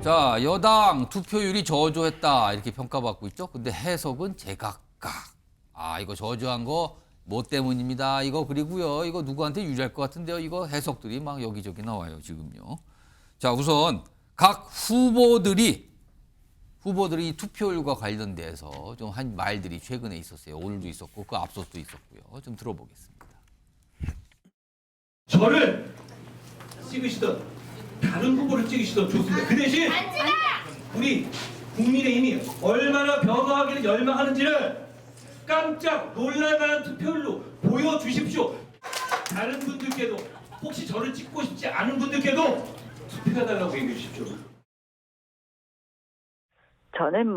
자, 여당 투표율이 저조했다 이렇게 평가받고 있죠. 근데 해석은 제각각. 아, 이거 저조한 거 뭐 때문입니다. 이거 그리고요. 이거 누구한테 유리할 것 같은데요. 이거 해석들이 막 여기저기 나와요, 지금요. 자, 우선 각 후보들이 투표율과 관련돼서 좀 한 말들이 최근에 있었어요. 오늘도 있었고 그 앞서도 있었고요. 좀 들어보겠습니다. 저를 찍으시던 다른 후보를 찍으시던 좋습니다. 그 대신 우리 국민의힘이 얼마나 변화하기를 열망하는지를 깜짝 놀랄만한 투표율로 보여주십시오. 다른 분들께도 혹시 저를 찍고 싶지 않은 분들께도 투표해달라고 얘기해 주십시오. 저는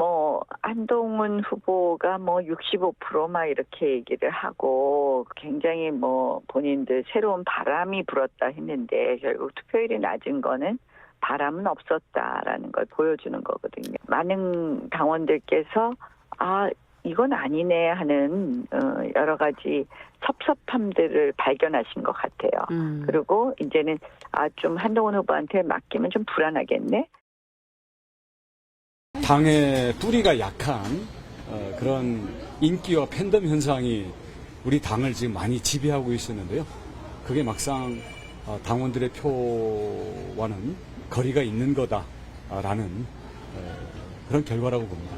한동훈 후보가 65%막 이렇게 얘기를 하고 굉장히 본인들 새로운 바람이 불었다 했는데 결국 투표율이 낮은 거는 바람은 없었다라는 걸 보여주는 거거든요. 많은 당원들께서 이건 아니네 하는 여러 가지 섭섭함들을 발견하신 것 같아요. 그리고 이제는 좀 한동훈 후보한테 맡기면 좀 불안하겠네. 당의 뿌리가 약한 그런 인기와 팬덤 현상이 우리 당을 지금 많이 지배하고 있었는데요. 그게 막상 당원들의 표와는 거리가 있는 거다라는 그런 결과라고 봅니다.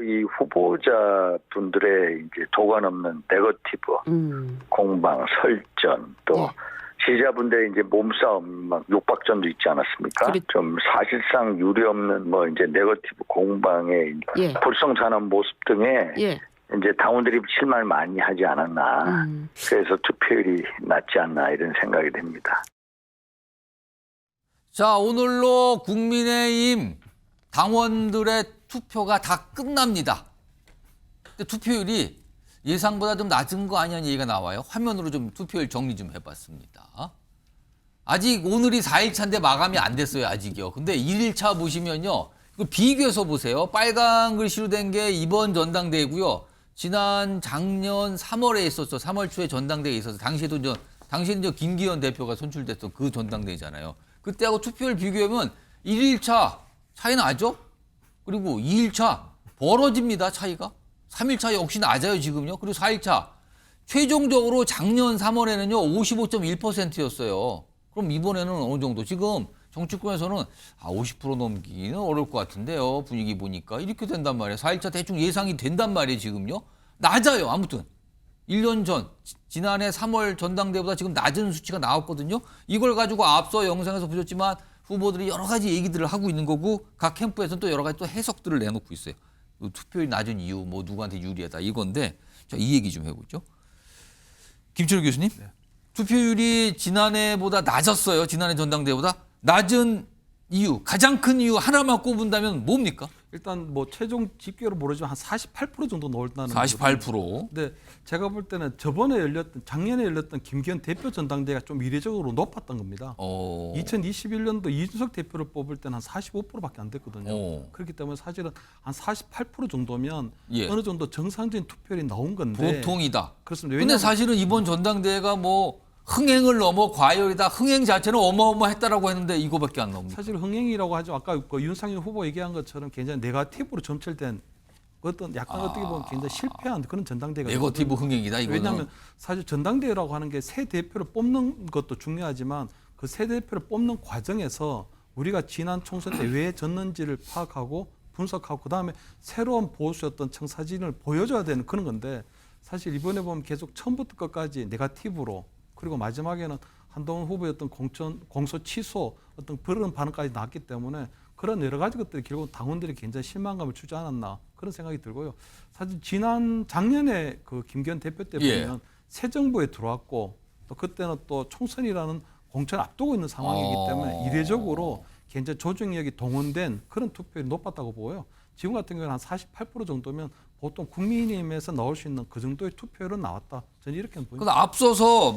이 후보자분들의 이제 도관 없는 네거티브, 공방, 설전, 또 지지자분들의 이제 몸싸움, 막 욕박전도 있지 않았습니까? 좀 사실상 유례 없는 이제 네거티브 공방의 불성찬한 모습 등에 이제 당원들이 실망을 많이 하지 않았나. 그래서 투표율이 낮지 않나 이런 생각이 듭니다. 자, 오늘로 국민의힘 당원들의 투표가 다 끝납니다. 근데 투표율이 예상보다 좀 낮은 거 아니냐는 얘기가 나와요. 화면으로 좀 투표율 정리 좀 해봤습니다. 아직 오늘이 4일차인데 마감이 안 됐어요, 아직요. 근데 1일차 보시면요. 이거 비교해서 보세요. 빨간 글씨로 된 게 이번 전당대회고요. 지난 작년 3월에 있었어. 3월 초에 전당대회에 있어서 당시에는 김기현 대표가 선출됐던 그 전당대회잖아요. 그때하고 투표율 비교하면 1일차 차이 나죠? 그리고 2일차 벌어집니다, 차이가. 3일차 역시 낮아요, 지금요. 그리고 4일차. 최종적으로 작년 3월에는요, 55.1%였어요. 그럼 이번에는 어느 정도? 지금 정치권에서는 50% 넘기는 어려울 것 같은데요. 분위기 보니까. 이렇게 된단 말이에요. 4일차 대충 예상이 된단 말이에요, 지금요. 낮아요, 아무튼. 1년 전, 지난해 3월 전당대회보다 지금 낮은 수치가 나왔거든요. 이걸 가지고 앞서 영상에서 보셨지만 후보들이 여러 가지 얘기들을 하고 있는 거고 각 캠프에서는 또 여러 가지 또 해석들을 내놓고 있어요. 투표율이 낮은 이유, 누구한테 유리하다 이건데 자, 이 얘기 좀 해보죠. 김철우 교수님, 투표율이 지난해보다 낮았어요. 지난해 전당대회보다 낮은 이유, 가장 큰 이유 하나만 꼽은다면 뭡니까? 일단 최종 집계로 모르지만 한 48% 정도 나올다는 48%. 근데 제가 볼 때는 작년에 열렸던 김기현 대표 전당대회가 좀 이례적으로 높았던 겁니다. 2021년도 이준석 대표를 뽑을 때는 한 45%밖에 안 됐거든요. 그렇기 때문에 사실은 한 48% 정도면 어느 정도 정상적인 투표율이 나온 건데 보통이다. 그렇습니다. 근데 사실은 이번 전당대회가 흥행을 넘어 과열이다. 흥행 자체는 어마어마했다라고 했는데 이거밖에 안 나옵니다. 사실 흥행이라고 하죠. 아까 윤상현 후보 얘기한 것처럼 굉장히 네거티브로 점철된 약간 어떻게 보면 굉장히 실패한 그런 전당대회가 네거티브 흥행이다 이거는. 왜냐하면 사실 전당대회라고 하는 게 새 대표를 뽑는 것도 중요하지만 그 새 대표를 뽑는 과정에서 우리가 지난 총선 때 왜 졌는지를 파악하고 분석하고 그다음에 새로운 보수의 어떤 청사진을 보여줘야 되는 그런 건데 사실 이번에 보면 계속 처음부터 끝까지 네거티브로 그리고 마지막에는 한동훈 후보의 어떤 공소 취소 어떤 그런 반응까지 나왔기 때문에 그런 여러 가지 것들이 결국 당원들이 굉장히 실망감을 주지 않았나 그런 생각이 들고요. 사실 작년에 그 김기현 대표 때 보면 새 정부에 들어왔고 또 그때는 또 총선이라는 공천을 앞두고 있는 상황이기 때문에 이례적으로 굉장히 조직력이 동원된 그런 투표율이 높았다고 보고요. 지금 같은 경우는 한 48% 정도면 보통 국민의힘에서 나올 수 있는 그 정도의 투표율은 나왔다. 저는 이렇게 보입니다. 근데 앞서서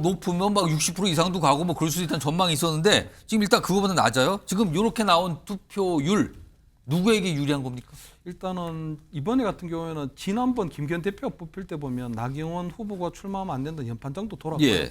높으면 60% 이상도 가고 그럴 수도 있다는 전망이 있었는데 지금 일단 그거보다 낮아요. 지금 이렇게 나온 투표율 누구에게 유리한 겁니까? 일단은 이번에 같은 경우에는 지난번 김기현 대표가 뽑힐 때 보면 나경원 후보가 출마하면 안 된다는 연판장도 돌았고요.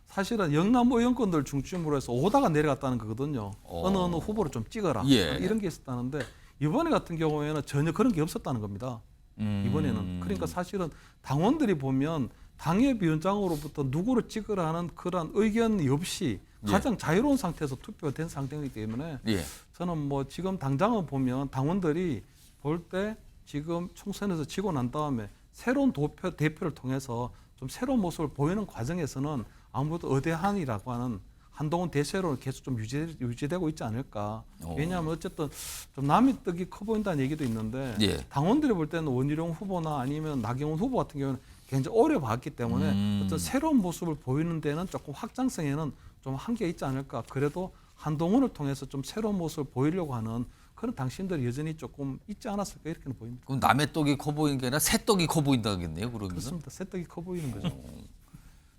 사실은 영남 의원권들 중심으로 해서 오다가 내려갔다는 거거든요. 어느 후보를 좀 찍어라. 예. 이런 게 있었다는데 이번에 같은 경우에는 전혀 그런 게 없었다는 겁니다. 이번에는. 그러니까 사실은 당원들이 보면 당협위원장으로부터 누구를 찍으라 하는 그런 의견이 없이 가장 자유로운 상태에서 투표가 된 상태이기 때문에 예. 저는 뭐 지금 당장은 보면 당원들이 볼 때 지금 총선에서 지고 난 다음에 새로운 대표를 통해서 좀 새로운 모습을 보이는 과정에서는 아무래도 의대한이라고 하는 한동훈 대세로 계속 좀 유지되고 있지 않을까. 왜냐하면 어쨌든 좀 남의 떡이 커 보인다는 얘기도 있는데 예. 당원들이 볼 때는 원희룡 후보나 아니면 나경원 후보 같은 경우는 굉장히 오래 봤기 때문에 어떤 새로운 모습을 보이는 데는 조금 확장성에는 좀 한계가 있지 않을까. 그래도 한동훈을 통해서 좀 새로운 모습을 보이려고 하는 그런 당신들이 여전히 조금 있지 않았을까 이렇게는 보입니다. 그럼 남의 떡이 커 보이는 게 아니라 새 떡이 커 보인다겠네요. 그러면. 그렇습니다. 새 떡이 커 보이는 거죠.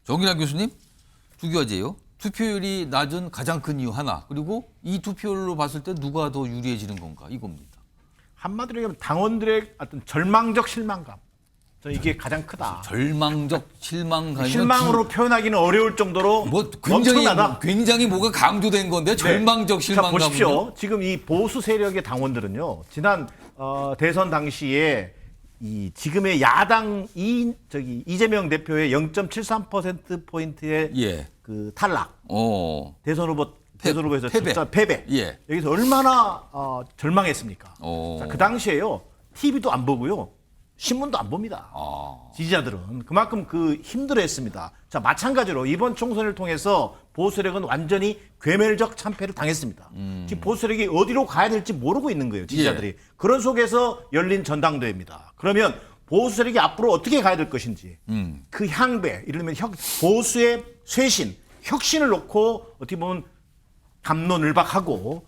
정기란 교수님, 투교제요. 투표율이 낮은 가장 큰 이유 하나. 그리고 이 투표율로 봤을 때 누가 더 유리해지는 건가 이겁니다. 한마디로 얘기하면 당원들의 어떤 절망적 실망감. 저 이게 가장 크다. 절망적 실망감이 실망으로 표현하기는 어려울 정도로 뭐 엄청나다. 굉장히 뭐가 강조된 건데 절망적 자, 실망감. 보십시오. 지금 이 보수 세력의 당원들은요. 지난 대선 당시에 이 지금의 야당 이재명 대표의 0.73% 포인트의 예. 그 탈락. 대선 후보에서 패배. 진짜 패배. 예. 여기서 얼마나 절망했습니까? 어. 자, 그 당시에요. TV도 안 보고요. 신문도 안 봅니다. 지지자들은 그만큼 그 힘들어했습니다. 자, 마찬가지로 이번 총선을 통해서 보수 세력은 완전히 괴멸적 참패를 당했습니다. 지금 보수 세력이 어디로 가야 될지 모르고 있는 거예요, 지지자들이. 예. 그런 속에서 열린 전당대회입니다. 그러면 보수 세력이 앞으로 어떻게 가야 될 것인지 그 향배, 이를 들면 보수의 쇄신, 혁신을 놓고 어떻게 보면 갑론을박하고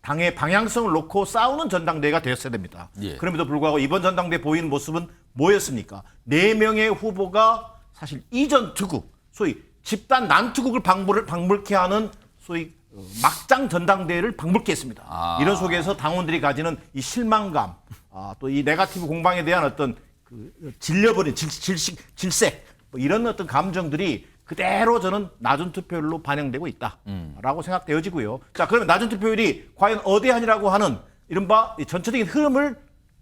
당의 방향성을 놓고 싸우는 전당대회가 되었어야 됩니다. 예. 그럼에도 불구하고 이번 전당대회 보이는 모습은 뭐였습니까? 4명의 후보가 사실 이전 투국, 소위 집단 난투국을 방불케 하는 소위 막장 전당대회를 방불케 했습니다. 이런 속에서 당원들이 가지는 이 실망감, 또 이 네거티브 공방에 대한 어떤 그 질려버린 질색, 뭐 이런 어떤 감정들이 그대로 저는 낮은 투표율로 반영되고 있다라고 생각되어지고요. 자, 그러면 낮은 투표율이 과연 어대한이라고 하는 이른바 전체적인 흐름을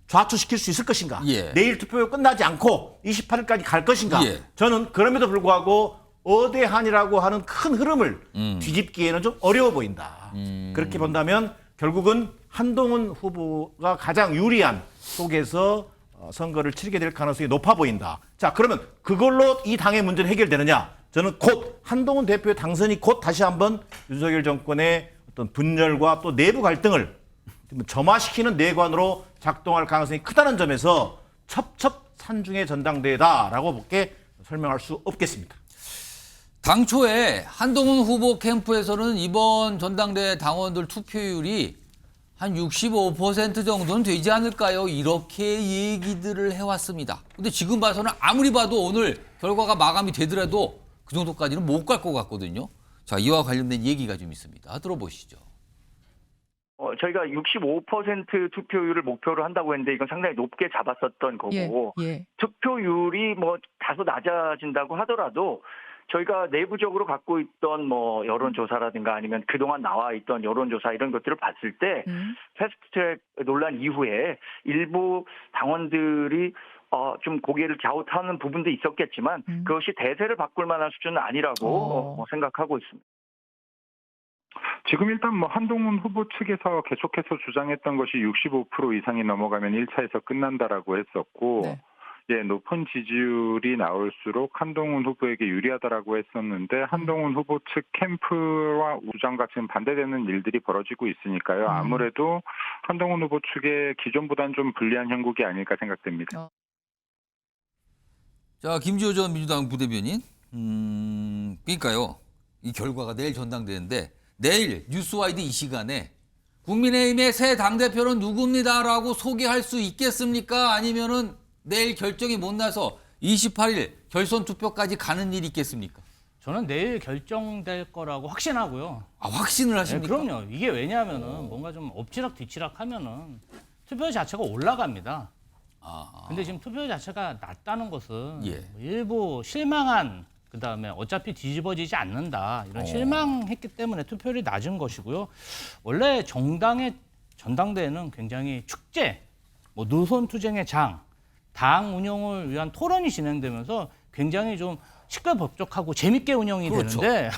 좌초시킬 수 있을 것인가? 예. 내일 투표가 끝나지 않고 28일까지 갈 것인가? 예. 저는 그럼에도 불구하고 어대한이라고 하는 큰 흐름을 뒤집기에는 좀 어려워 보인다. 그렇게 본다면 결국은 한동훈 후보가 가장 유리한 속에서 선거를 치르게 될 가능성이 높아 보인다. 자, 그러면 그걸로 이 당의 문제는 해결되느냐? 저는 곧 한동훈 대표의 당선이 곧 다시 한번 윤석열 정권의 어떤 분열과 또 내부 갈등을 점화시키는 내관으로 작동할 가능성이 크다는 점에서 첩첩산중의 전당대회다라고 밖에 설명할 수 없겠습니다. 당초에 한동훈 후보 캠프에서는 이번 전당대회 당원들 투표율이 한 65% 정도는 되지 않을까요? 이렇게 얘기들을 해왔습니다. 근데 지금 봐서는 아무리 봐도 오늘 결과가 마감이 되더라도 그 정도까지는 못 갈 것 같거든요. 자, 이와 관련된 얘기가 좀 있습니다. 들어보시죠. 저희가 65% 투표율을 목표로 한다고 했는데 이건 상당히 높게 잡았었던 거고 예. 투표율이 뭐 다소 낮아진다고 하더라도 저희가 내부적으로 갖고 있던 뭐 여론조사라든가 아니면 그동안 나와 있던 여론조사 이런 것들을 봤을 때 패스트트랙 논란 이후에 일부 당원들이 좀 고개를 갸웃하는 부분도 있었겠지만 그것이 대세를 바꿀 만한 수준은 아니라고 생각하고 있습니다. 지금 일단 뭐 한동훈 후보 측에서 계속해서 주장했던 것이 65% 이상이 넘어가면 1차에서 끝난다라고 했었고 네. 예, 높은 지지율이 나올수록 한동훈 후보에게 유리하다라고 했었는데 한동훈 후보 측 캠프와 주장과 지금 반대되는 일들이 벌어지고 있으니까요. 아무래도 한동훈 후보 측의 기존보다는 좀 불리한 형국이 아닐까 생각됩니다. 자, 김지호 전 민주당 부대변인. 그러니까요. 이 결과가 내일 전당대회인데 내일 뉴스와이드 이 시간에 국민의힘의 새 당대표는 누굽니다라고 소개할 수 있겠습니까? 아니면은 내일 결정이 못 나서 28일 결선 투표까지 가는 일이 있겠습니까? 저는 내일 결정될 거라고 확신하고요. 확신을 하십니까? 네, 그럼요. 이게 왜냐하면은 뭔가 좀 엎치락 뒤치락 하면은 투표 자체가 올라갑니다. 근데 지금 투표 자체가 낮다는 것은 예. 일부 실망한 그다음에 어차피 뒤집어지지 않는다. 이런 실망했기 때문에 투표율이 낮은 것이고요. 원래 정당의 전당대회는 굉장히 축제, 뭐 노선 투쟁의 장, 당 운영을 위한 토론이 진행되면서 굉장히 좀 시끌벅적하고 재밌게 운영이 그렇죠. 되는데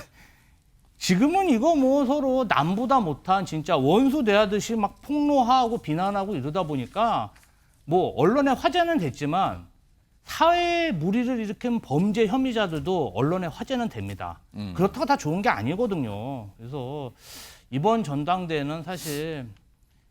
지금은 이거 뭐 서로 남보다 못한 진짜 원수 대하듯이 막 폭로하고 비난하고 이러다 보니까 뭐 언론의 화제는 됐지만 사회에 무리를 일으킨 범죄 혐의자들도 언론의 화제는 됩니다. 그렇다고 다 좋은 게 아니거든요. 그래서 이번 전당대회는 사실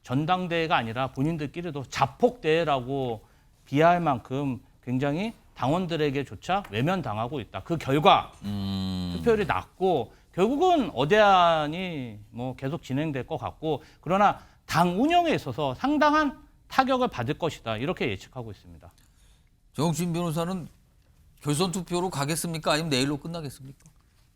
전당대회가 아니라 본인들끼리도 자폭대회라고 비하할 만큼 굉장히 당원들에게조차 외면당하고 있다. 그 결과 투표율이 낮고 결국은 어대안이 뭐 계속 진행될 것 같고 그러나 당 운영에 있어서 상당한 타격을 받을 것이다. 이렇게 예측하고 있습니다. 정옥진 변호사는 결선 투표로 가겠습니까? 아니면 내일로 끝나겠습니까?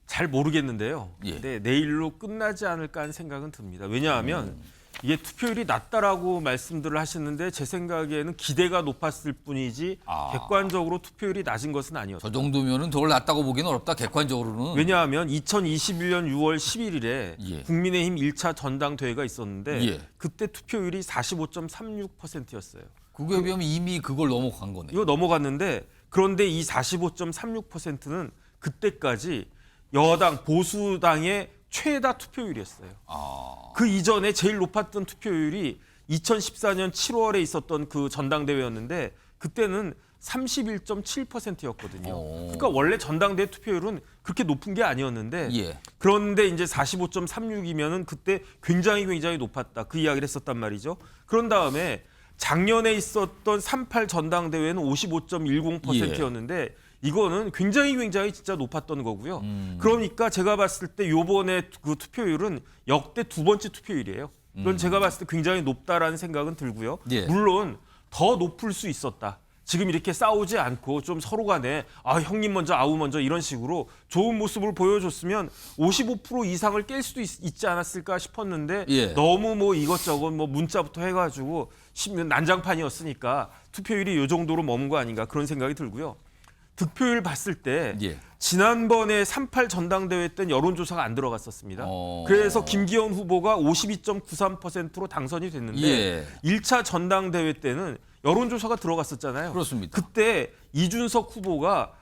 잘 모르겠는데요. 예. 근데 내일로 끝나지 않을까 하는 생각은 듭니다. 왜냐하면 이게 투표율이 낮다라고 말씀들을 하시는데 제 생각에는 기대가 높았을 뿐이지 객관적으로 투표율이 낮은 것은 아니었다. 저 정도면은 덜 낮다고 보기는 어렵다. 객관적으로는. 왜냐하면 2021년 6월 11일에 예. 국민의힘 1차 전당대회가 있었는데 예. 그때 투표율이 45.36%였어요. 그거에 비하면 이미 그걸 넘어간 거네. 이거 넘어갔는데 그런데 이 45.36%는 그때까지 여당 보수당의 최다 투표율이었어요. 그 이전에 제일 높았던 투표율이 2014년 7월에 있었던 그 전당대회였는데 그때는 31.7%였거든요. 그러니까 원래 전당대회 투표율은 그렇게 높은 게 아니었는데 예. 그런데 이제 45.36이면은 그때 굉장히 높았다. 그 이야기를 했었단 말이죠. 그런 다음에 작년에 있었던 38 전당대회는 55.10%였는데 이거는 굉장히 진짜 높았던 거고요. 그러니까 제가 봤을 때 요번에 그 투표율은 역대 두 번째 투표율이에요. 그건 제가 봤을 때 굉장히 높다라는 생각은 들고요. 예. 물론 더 높을 수 있었다. 지금 이렇게 싸우지 않고 좀 서로 간에 형님 먼저 아우 먼저 이런 식으로 좋은 모습을 보여줬으면 55% 이상을 깰 수도 있지 않았을까 싶었는데 예. 너무 뭐 이것저것 뭐 문자부터 해가지고 난장판이었으니까 투표율이 이 정도로 머문 거 아닌가 그런 생각이 들고요. 득표율 봤을 때 예. 지난번에 38 전당대회 때는 여론조사가 안 들어갔었습니다. 그래서 김기현 후보가 52.93%로 당선이 됐는데 예. 1차 전당대회 때는 여론조사가 들어갔었잖아요. 그렇습니다. 그때 이준석 후보가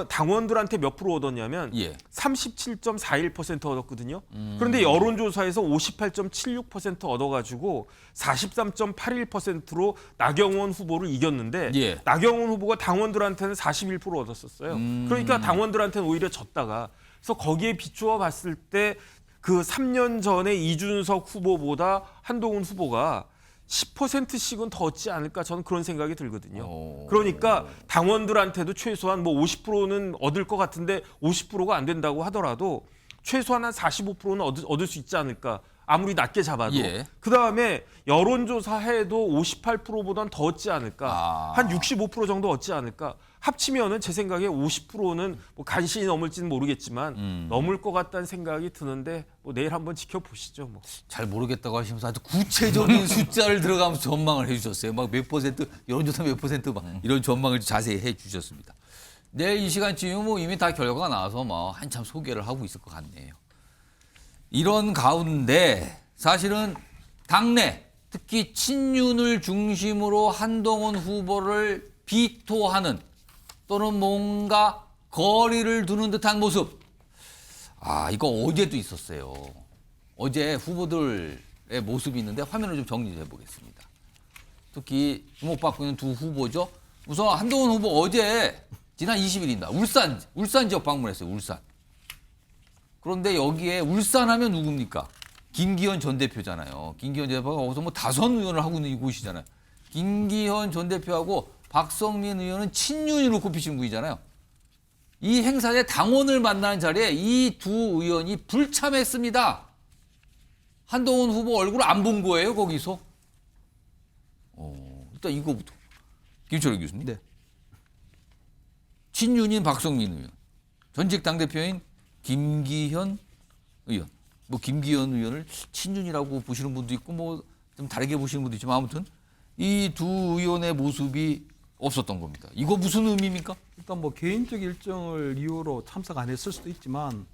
당원들한테 몇 프로 얻었냐면 예. 37.41% 얻었거든요. 그런데 여론조사에서 58.76% 얻어가지고 43.81%로 나경원 후보를 이겼는데 예. 나경원 후보가 당원들한테는 41% 얻었었어요. 그러니까 당원들한테는 오히려 졌다가 그래서 거기에 비추어 봤을 때 그 3년 전에 이준석 후보보다 한동훈 후보가 10%씩은 더 얻지 않을까 저는 그런 생각이 들거든요. 그러니까 당원들한테도 최소한 뭐 50%는 얻을 것 같은데 50%가 안 된다고 하더라도 최소한 한 45%는 얻을 수 있지 않을까. 아무리 낮게 잡아도. 예. 그다음에 여론조사 해도 58%보다는 더 얻지 않을까. 한 65% 정도 얻지 않을까. 합치면은 제 생각에 50%는 뭐 간신히 넘을지는 모르겠지만 넘을 것 같다는 생각이 드는데 뭐 내일 한번 지켜보시죠. 뭐. 잘 모르겠다고 하시면서 아주 구체적인 숫자를 들어가면서 전망을 해주셨어요. 막 몇 %, 여론조사 몇 %, 막 이런 전망을 자세히 해주셨습니다. 내일 이 시간쯤이면 뭐 이미 다 결과가 나와서 뭐 한참 소개를 하고 있을 것 같네요. 이런 가운데 사실은 당내 특히 친윤을 중심으로 한동훈 후보를 비토하는 또는 뭔가 거리를 두는 듯한 모습. 이거 어제도 있었어요. 어제 후보들의 모습이 있는데 화면을 좀 정리해 보겠습니다. 특히 주목받고 있는 두 후보죠. 우선 한동훈 후보 어제 지난 20일입니다. 울산 지역 방문했어요. 울산. 그런데 여기에 울산하면 누굽니까? 김기현 전 대표잖아요. 김기현 전 대표가 거기서 뭐 다선 의원을 하고 있는 이곳이잖아요. 김기현 전 대표하고 박성민 의원은 친윤으로 꼽히신 분이잖아요. 이 행사에 당원을 만나는 자리에 이 두 의원이 불참했습니다. 한동훈 후보 얼굴 안 본 거예요, 거기서? 일단 이거부터. 김철호 교수님. 네. 친윤인 박성민 의원, 전직 당대표인 김기현 의원. 뭐 김기현 의원을 친윤이라고 보시는 분도 있고 뭐 좀 다르게 보시는 분도 있지만 아무튼 이 두 의원의 모습이 없었던 겁니다. 이거 무슨 의미입니까? 일단 뭐 개인적 일정을 이유로 참석 안 했을 수도 있지만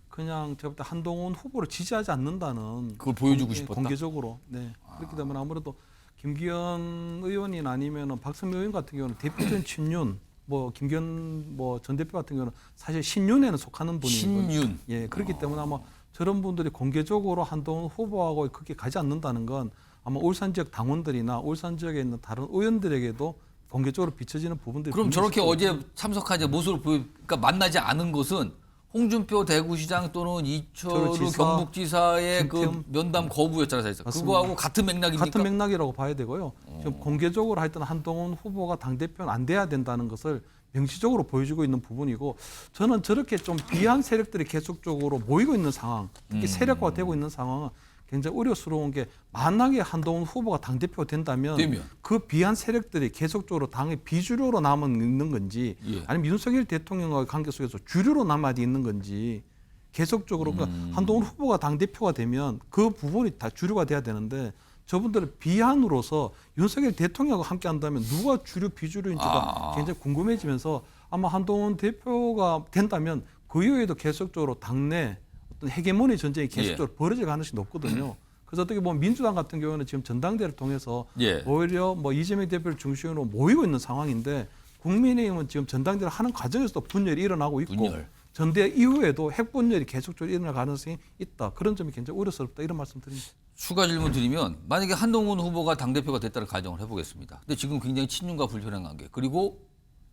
그냥 제가 볼 때 한동훈 후보를 지지하지 않는다는 그걸 보여주고 싶었다? 공개적으로. 네. 그렇기 때문에 아무래도 김기현 의원이나 아니면은 박성민 의원 같은 경우는 대표적인 친윤, 뭐 김기현 뭐 전 대표 같은 경우는 사실 신윤에는 속하는 분이거든요. 신윤. 예, 그렇기 때문에 아마 저런 분들이 공개적으로 한동훈 후보하고 그렇게 가지 않는다는 건 아마 울산 지역 당원들이나 울산 지역에 있는 다른 의원들에게도 공개적으로 비춰지는 부분들이 그럼 분명히 저렇게 있을 거예요. 어제 참석하지 모습을 그러니까 만나지 않은 것은 홍준표 대구시장 또는 이철우 지사, 경북지사의 그 김태흠. 면담 거부였잖아요. 사실. 맞습니다. 그거하고 같은 맥락입니까? 같은 맥락이라고 봐야 되고요. 지금 공개적으로 하여튼 한동훈 후보가 당대표는 안 돼야 된다는 것을 명시적으로 보여주고 있는 부분이고 저는 저렇게 좀 비한 세력들이 계속적으로 모이고 있는 상황, 특히 세력화가 되고 있는 상황은 굉장히 우려스러운 게 만약에 한동훈 후보가 당대표가 된다면 그 비한 세력들이 계속적으로 당의 비주류로 남아 있는 건지 아니면 윤석열 대통령과의 관계 속에서 주류로 남아 있는 건지 계속적으로 그러니까 한동훈 후보가 당대표가 되면 그 부분이 다 주류가 돼야 되는데 저분들은 비한으로서 윤석열 대통령과 함께 한다면 누가 주류 비주류인지가 굉장히 궁금해지면서 아마 한동훈 대표가 된다면 그 이후에도 계속적으로 당내 어떤 헤게모니 전쟁이 계속적으로 벌어질 가능성이 높거든요. 그래서 어떻게 보면 민주당 같은 경우는 지금 전당대회를 통해서 오히려 뭐 이재명 대표를 중심으로 모이고 있는 상황인데 국민의힘은 지금 전당대회를 하는 과정에서도 분열이 일어나고 있고 전대 이후에도 핵분열이 계속적으로 일어날 가능성이 있다. 그런 점이 굉장히 우려스럽다. 이런 말씀 드립니다. 추가 질문 드리면 만약에 한동훈 후보가 당대표가 됐다는 가정을 해보겠습니다. 근데 지금 굉장히 친윤과 불편한 관계 그리고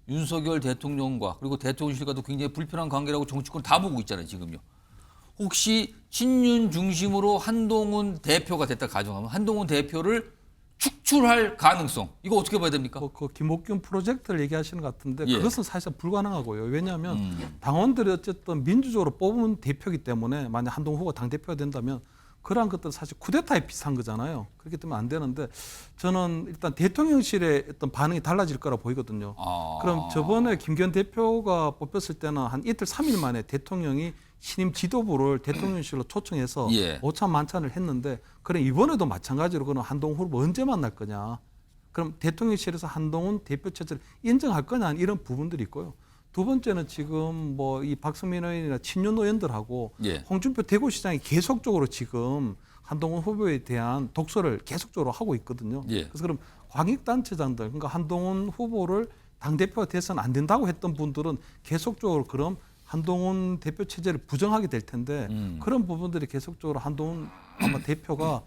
윤석열 대통령과 그리고 대통령실과도 굉장히 불편한 관계라고 정치권 다 보고 있잖아요. 지금요. 혹시 친윤 중심으로 한동훈 대표가 됐다 가정하면 한동훈 대표를 축출할 가능성 이거 어떻게 봐야 됩니까? 그 김옥균 프로젝트를 얘기하시는 것 같은데 그것은 사실 불가능하고요. 왜냐하면 당원들이 어쨌든 민주적으로 뽑은 대표이기 때문에 만약 한동훈 후보가 당대표가 된다면 그러한 것들은 사실 쿠데타에 비슷한 거잖아요. 그렇기 때문에 안 되는데 저는 일단 대통령실의 어떤 반응이 달라질 거라 보이거든요. 그럼 저번에 김기현 대표가 뽑혔을 때는 한 이틀 3일 만에 대통령이 신임 지도부를 대통령실로 초청해서 오찬 만찬을 했는데 그럼 이번에도 마찬가지로 그럼 한동훈 후보 언제 만날 거냐. 그럼 대통령실에서 한동훈 대표 체제를 인정할 거냐 이런 부분들이 있고요. 두 번째는 지금 뭐 이 박성민 의원이나 친윤 의원들하고 홍준표 대구시장이 계속적으로 지금 한동훈 후보에 대한 독서를 계속적으로 하고 있거든요. 그래서 그럼 광익단체장들 그러니까 한동훈 후보를 당대표가 돼서는 안 된다고 했던 분들은 계속적으로 그럼 한동훈 대표 체제를 부정하게 될 텐데 그런 부분들이 계속적으로 한동훈 아마 대표가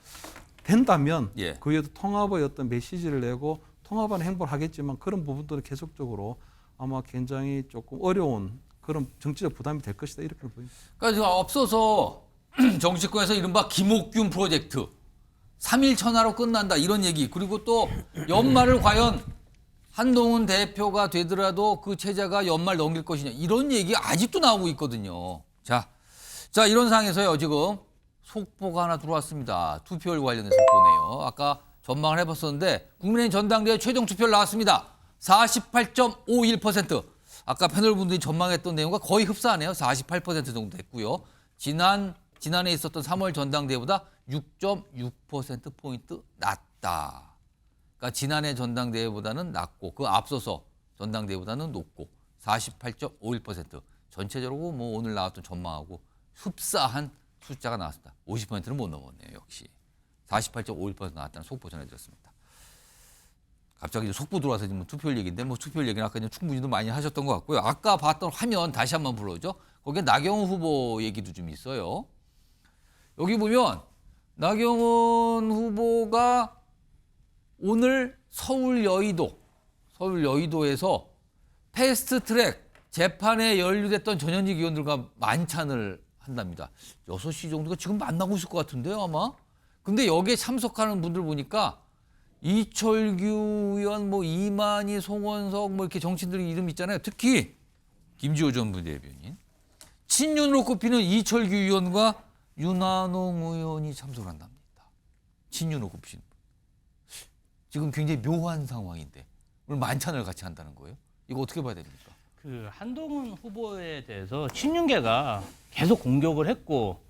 된다면 그 위에도 통합의 어떤 메시지를 내고 통합하는 행보를 하겠지만 그런 부분들은 계속적으로 아마 굉장히 조금 어려운 그런 정치적 부담이 될 것이다 이렇게 보입니다. 그러니까 앞서서 정치권에서 이른바 김옥균 프로젝트 3일 천하로 끝난다 이런 얘기 그리고 또 연말을 과연 한동훈 대표가 되더라도 그 체제가 연말 넘길 것이냐 이런 얘기 아직도 나오고 있거든요. 자 이런 상황에서요 지금 속보가 하나 들어왔습니다. 투표율 관련된 속보네요. 아까 전망을 해봤었는데 국민의힘 전당대회 최종 투표율 나왔습니다. 48.51%. 아까 패널분들이 전망했던 내용과 거의 흡사하네요. 48% 정도 됐고요. 지난해 있었던 3월 전당대회보다 6.6%포인트 낮다. 그러니까 지난해 전당대회보다는 낮고 그 앞서서 전당대회보다는 높고 48.51%. 전체적으로 뭐 오늘 나왔던 전망하고 흡사한 숫자가 나왔습니다. 50%는 못 넘었네요. 역시. 48.51% 나왔다는 속보 전해드렸습니다. 갑자기 속보 들어와서 지금 투표율 얘기인데 뭐 투표율 얘기는 아까 충분히 많이 하셨던 것 같고요. 아까 봤던 화면 다시 한번 불러오죠. 거기에 나경원 후보 얘기도 좀 있어요. 여기 보면 나경원 후보가 오늘 서울 여의도에서 패스트트랙 재판에 연루됐던 전현직 의원들과 만찬을 한답니다. 6시 정도가 지금 만나고 있을 것 같은데요, 아마. 근데 여기에 참석하는 분들 보니까 이철규 의원, 뭐 이만희, 송원석, 뭐 이렇게 정치인들의 이름 있잖아요. 특히 김지호 전 부대변인, 친윤으로 꼽히는 이철규 의원과 윤한홍 의원이 참석을 한답니다. 친윤으로 꼽히는 분. 지금 굉장히 묘한 상황인데 오늘 만찬을 같이 한다는 거예요. 이거 어떻게 봐야 됩니까? 그 한동훈 후보에 대해서 친윤계가 계속 공격을 했고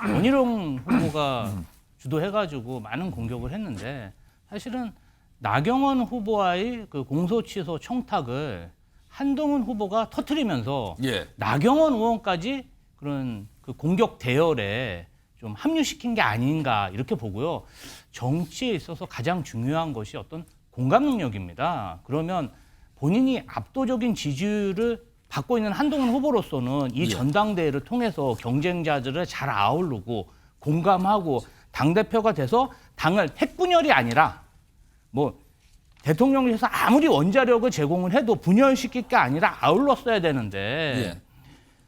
원희룡 후보가 주도해가지고 많은 공격을 했는데 사실은 나경원 후보와의 그 공소 취소 청탁을 한동훈 후보가 터뜨리면서 예. 나경원 의원까지 그런 그 공격 대열에 좀 합류시킨 게 아닌가 이렇게 보고요. 정치에 있어서 가장 중요한 것이 어떤 공감 능력입니다. 그러면 본인이 압도적인 지지율을 받고 있는 한동훈 후보로서는 이 예. 전당대회를 통해서 경쟁자들을 잘 아우르고 공감하고 당대표가 돼서 당을 핵분열이 아니라 뭐 대통령실에서 아무리 원자력을 제공을 해도 분열시킬 게 아니라 아울렀어야 되는데 예.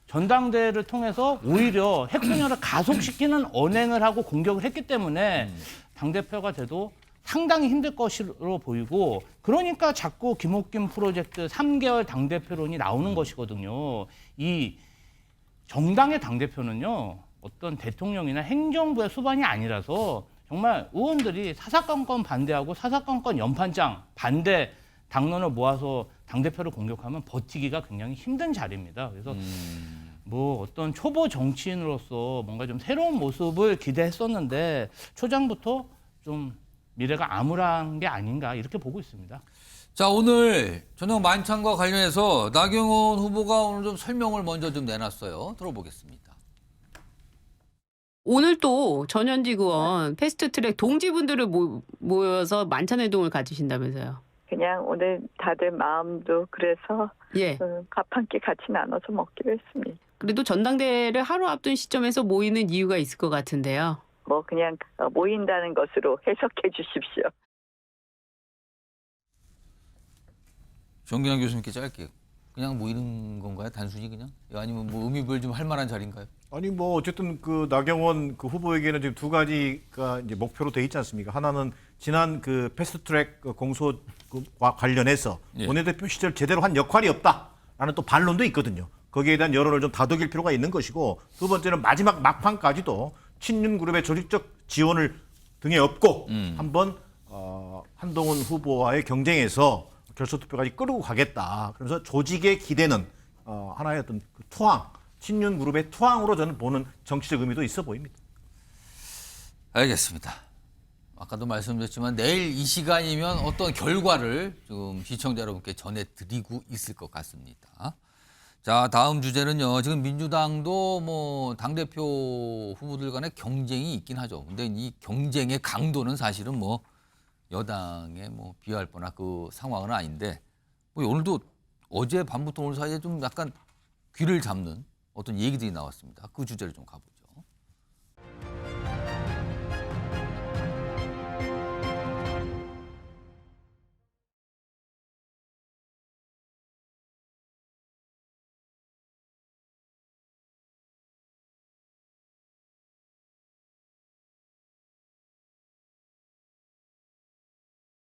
전당대회를 통해서 오히려 핵분열을 가속시키는 언행을 하고 공격을 했기 때문에 당대표가 돼도 상당히 힘들 것으로 보이고 그러니까 자꾸 김옥김 프로젝트 3개월 당대표론이 나오는 것이거든요. 이 정당의 당대표는요. 어떤 대통령이나 행정부의 수반이 아니라서 정말 의원들이 사사건건 반대하고 사사건건 연판장 반대 당론을 모아서 당대표를 공격하면 버티기가 굉장히 힘든 자리입니다. 그래서 뭐 어떤 초보 정치인으로서 뭔가 좀 새로운 모습을 기대했었는데 초장부터 좀 미래가 암울한 게 아닌가 이렇게 보고 있습니다. 자, 오늘 저녁 만찬과 관련해서 나경원 후보가 오늘 좀 설명을 먼저 좀 내놨어요. 들어보겠습니다. 오늘 또 전현직 의원 패스트트랙 동지분들을 모여서 만찬회동을 가지신다면서요. 그냥 오늘 다들 마음도 그래서 예. 밥 한 끼 같이 나눠서 먹기로 했습니다. 그래도 전당대회를 하루 앞둔 시점에서 모이는 이유가 있을 것 같은데요. 뭐 그냥 모인다는 것으로 해석해 주십시오. 정기환 교수님께 짧게 그냥 모이는 건가요? 단순히 그냥? 아니면 뭐 의미별 좀 할 만한 자리인가요? 아니 뭐 어쨌든 그 나경원 그 후보에게는 지금 두 가지가 이제 목표로 돼 있지 않습니까? 하나는 지난 그 패스트트랙 공소와 관련해서 예. 원내대표 시절 제대로 한 역할이 없다라는 또 반론도 있거든요. 거기에 대한 여론을 좀 다독일 필요가 있는 것이고 두 번째는 마지막 막판까지도 친윤 그룹의 조직적 지원을 등에 업고 한번 한동훈 후보와의 경쟁에서 결선투표까지 끌고 가겠다. 그래서 조직에 기대는 하나의 어떤 그 투항, 친윤 그룹의 투항으로 저는 보는 정치적 의미도 있어 보입니다. 알겠습니다. 아까도 말씀드렸지만 내일 이 시간이면 어떤 결과를 좀 시청자 여러분께 전해드리고 있을 것 같습니다. 자, 다음 주제는요. 지금 민주당도 뭐 당대표 후보들 간의 경쟁이 있긴 하죠. 근데 이 경쟁의 강도는 사실은 뭐 여당에 뭐 비할 뻔한 그 상황은 아닌데 뭐 오늘도 어제 밤부터 오늘 사이에 좀 약간 귀를 잡는 어떤 얘기들이 나왔습니다. 그 주제를 좀 가보죠.